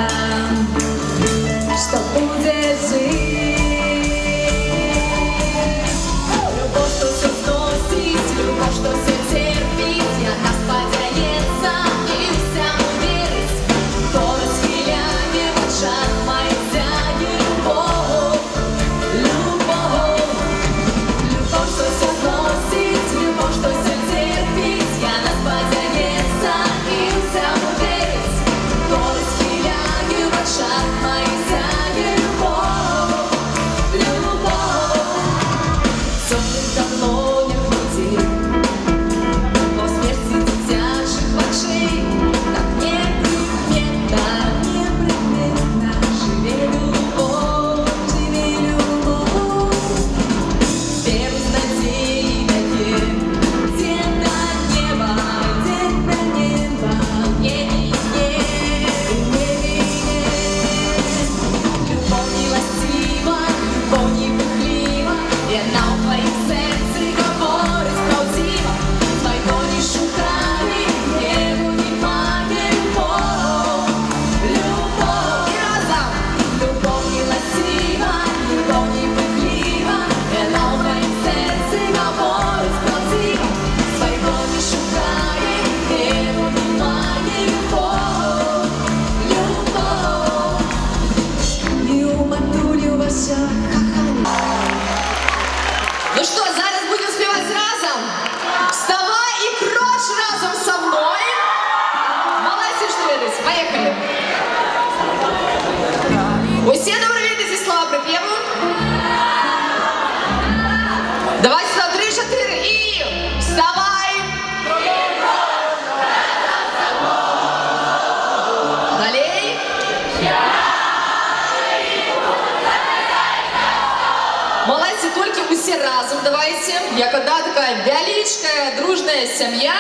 что будет жить. Любовь, что все сносит, любовь, что все теряет. як одна така вялічка, дружная сям'я.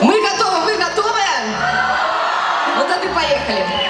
Мы готовы, вы готовы? Ну тогда поехали.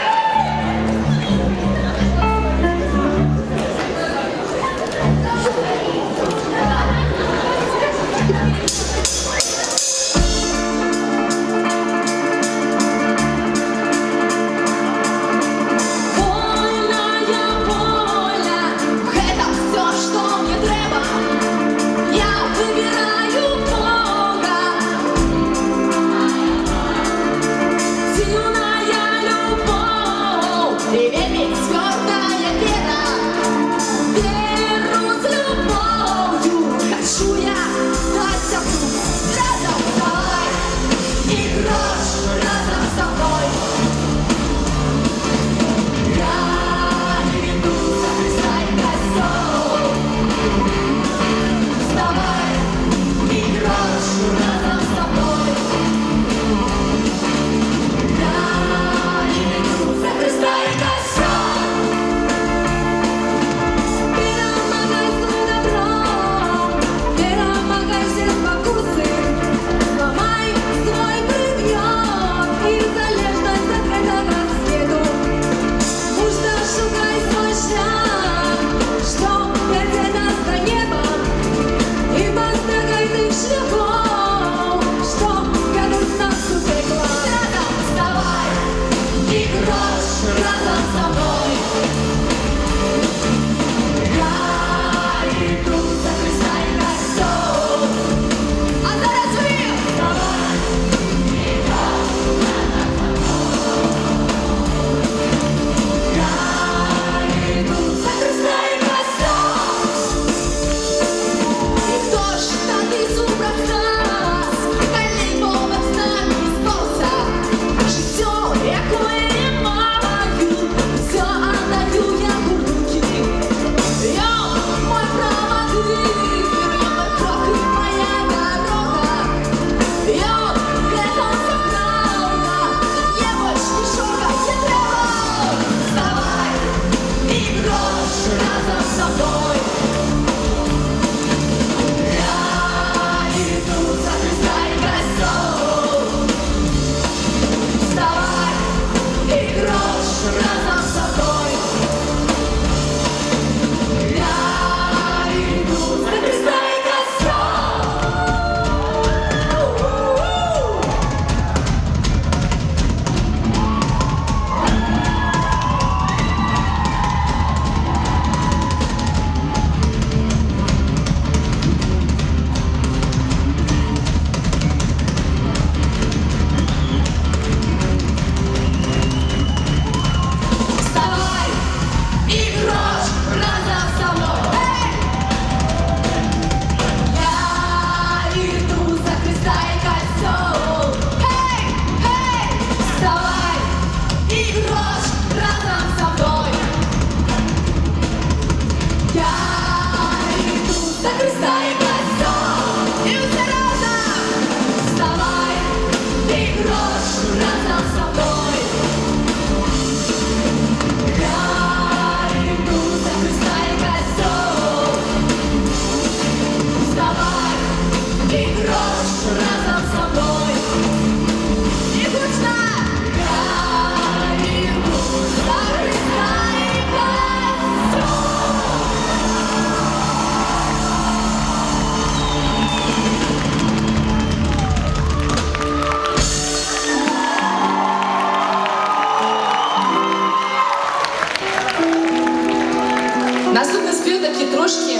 Наступний спів такий трошки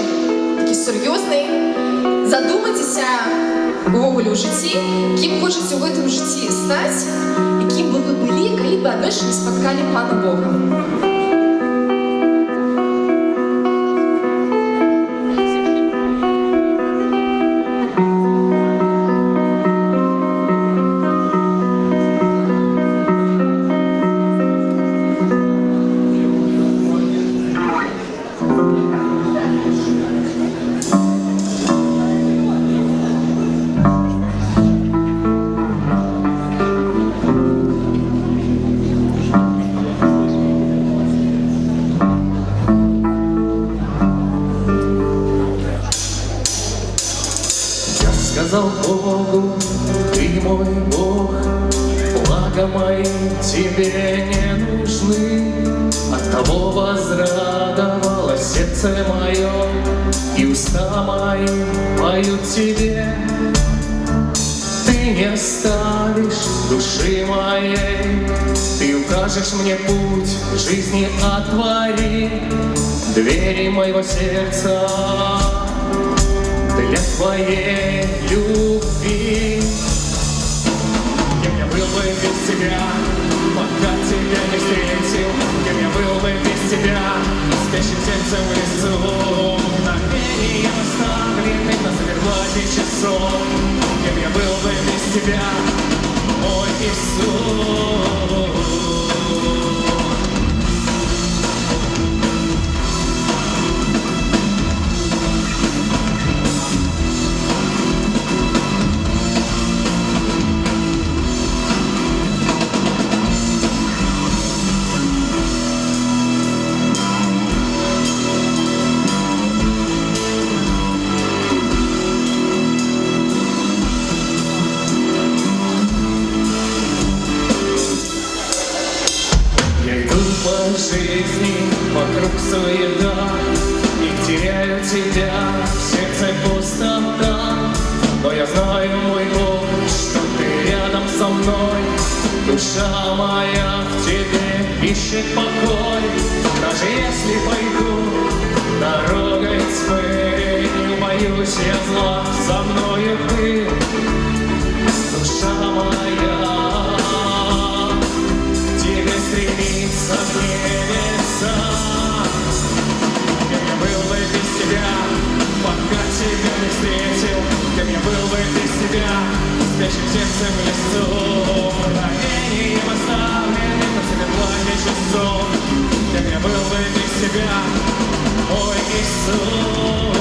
такий серйозний. Задумайтеся увогуле у житті, ким хочете в этом житті стати, і ким би ви були, коли б однажды не споткали Пана Бога. ты мой Бог, блага мои тебе не нужны. Оттого возрадовалось сердце мое, и уста мои поют тебе. Ты не оставишь души моей, ты укажешь мне путь жизни, отвори двери моего сердца для твоей любви. Кем я был бы без тебя, пока тебя не встретил? Кем я был бы без тебя, спящим сердцем в лесу? Мгновением оставленных на циферблате часов. Кем я был бы без тебя, мой Иисус? Жизни вокруг суета, и теряю тебя, в сердце пустота. Но я знаю, мой Бог, что ты рядом со мной. Душа моя в тебе ищет покой. Даже если пойду дорогой тьмы, не боюсь я зла, со мною ты. Душа моя тебе стремится к небесам. Кем я был бы без тебя, пока тебя не встретил? Кем я был бы без тебя, спящим сердцем в лесу? Мгновением оставленным на циферблате часов. Кем я был бы без тебя, мой Иисус?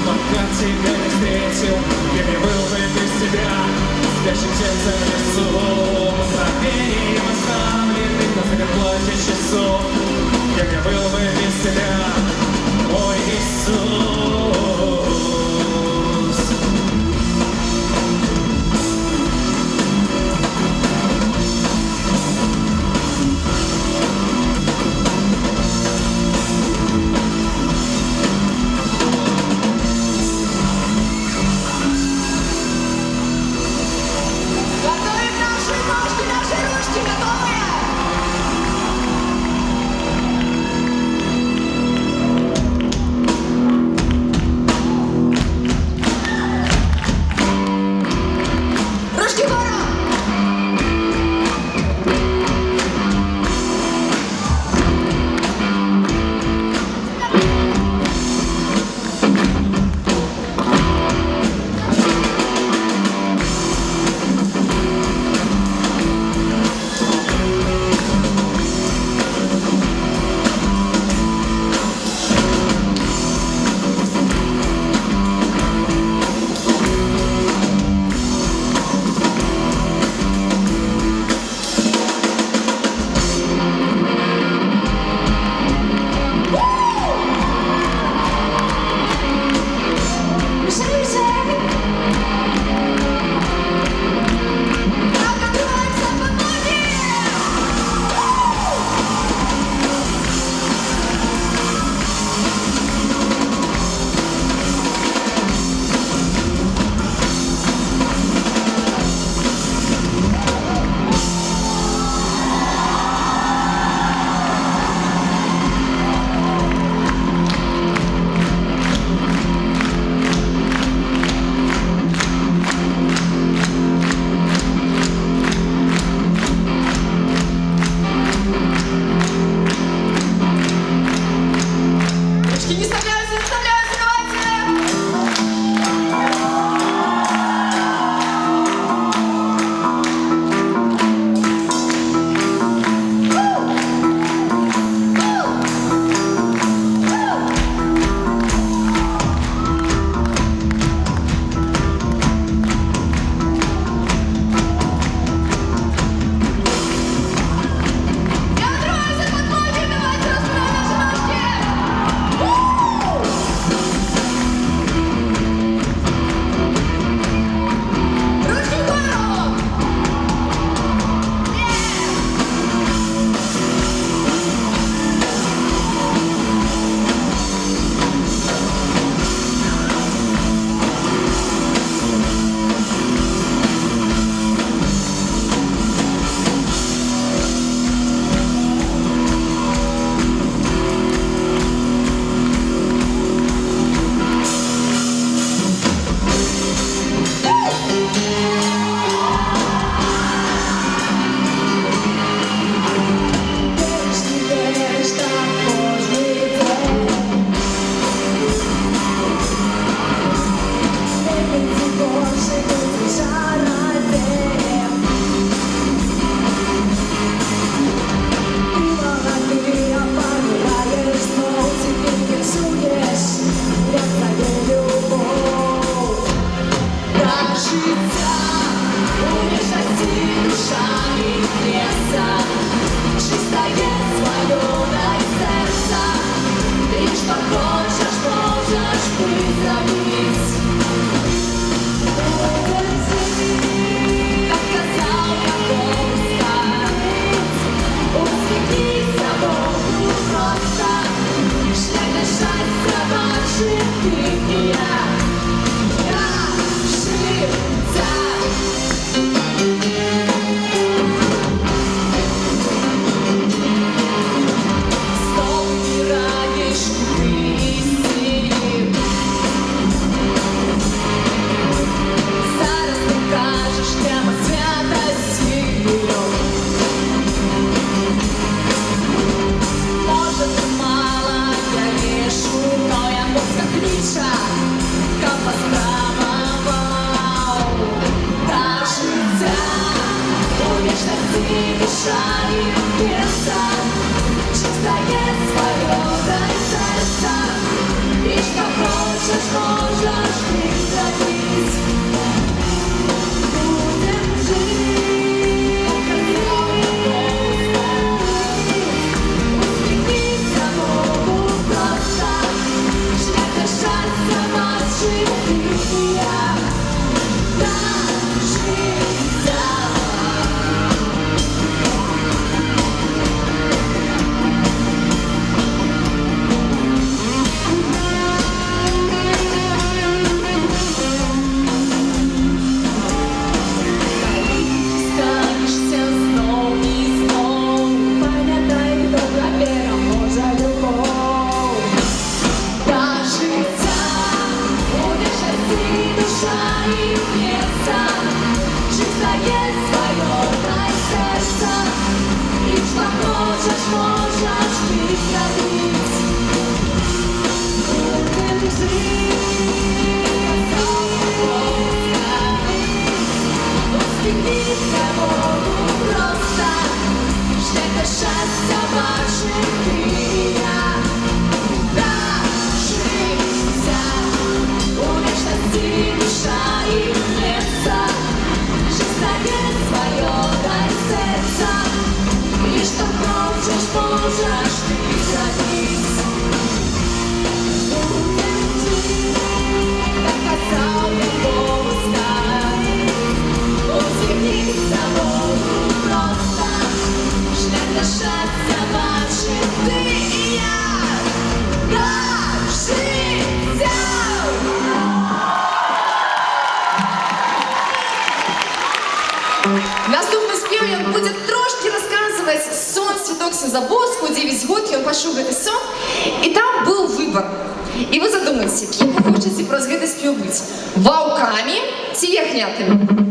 Пока тебя не встретил, кем я был бы без тебя, спящим сердцем в лесу? Мгновением оставленных на циферблате часов. Кем я был бы без тебя, мой Иисус? герой, он будет трошки рассказывать сон святок Сінзабоску, 9 год, ён пачуў гэты сон, і там быў выбор. І вы задумаеце, кім вы хочаце праз гэты спеў быць? Ваўкамі ці ягнятамі?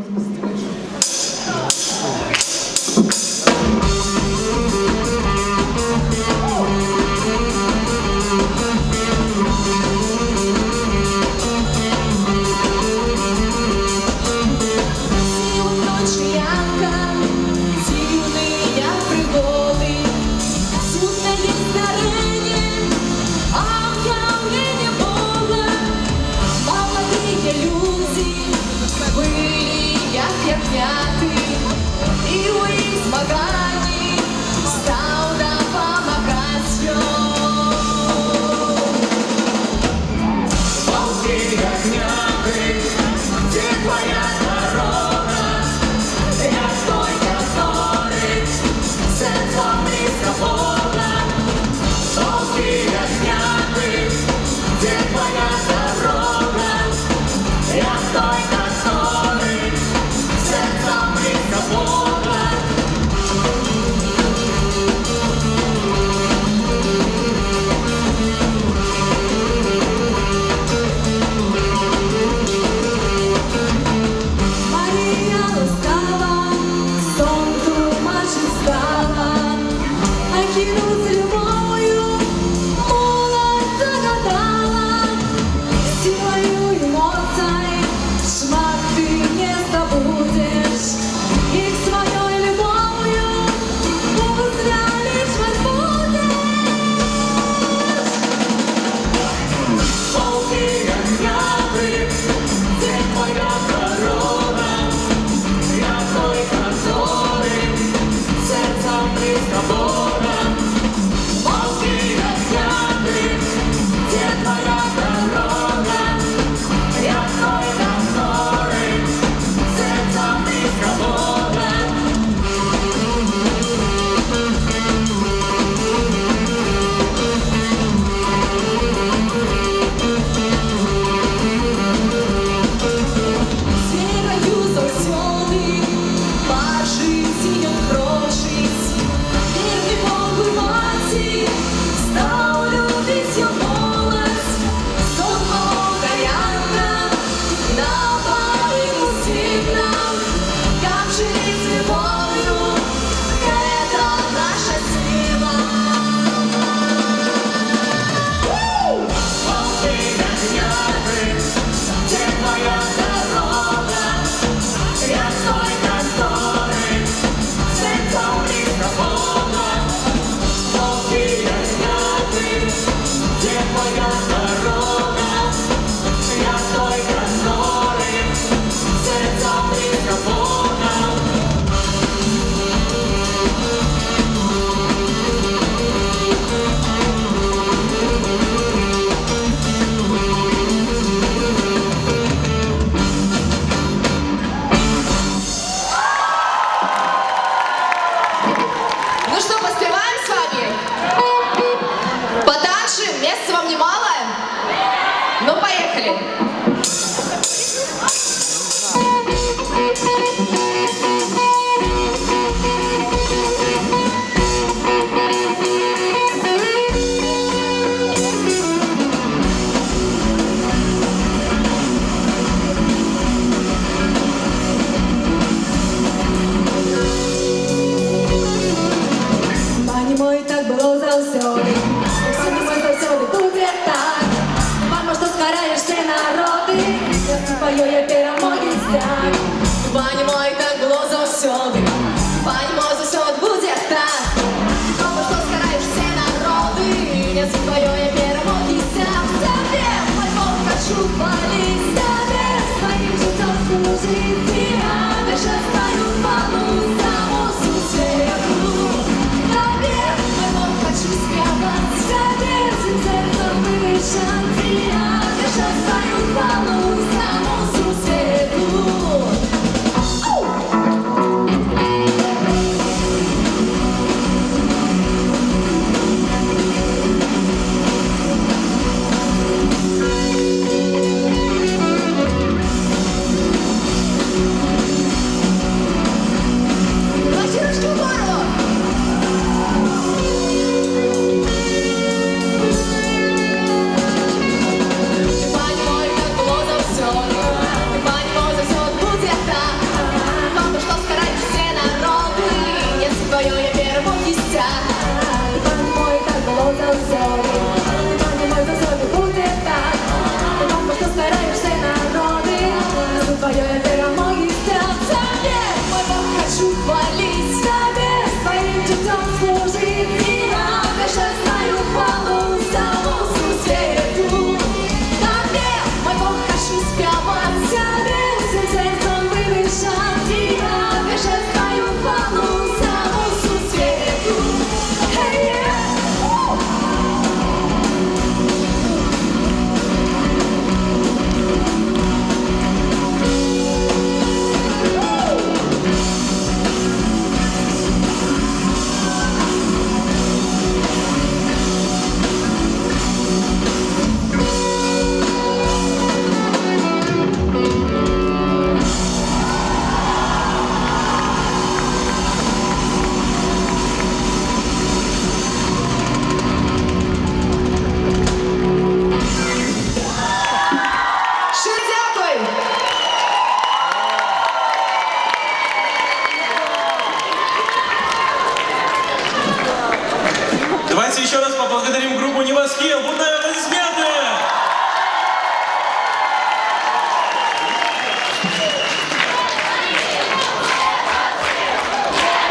Давайте еще раз поблагодарим группу Невоскил. Бурные аплодисменты!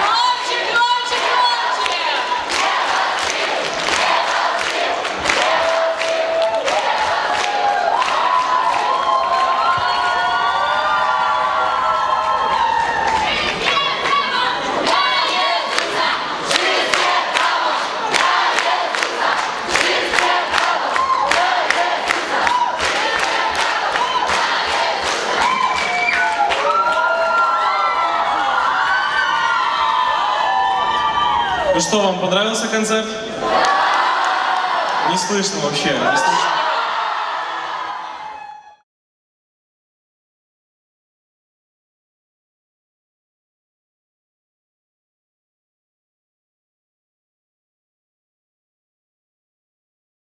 Громче, громче, громче! Ну что, вам понравился концерт? Не слышно вообще, не слышно.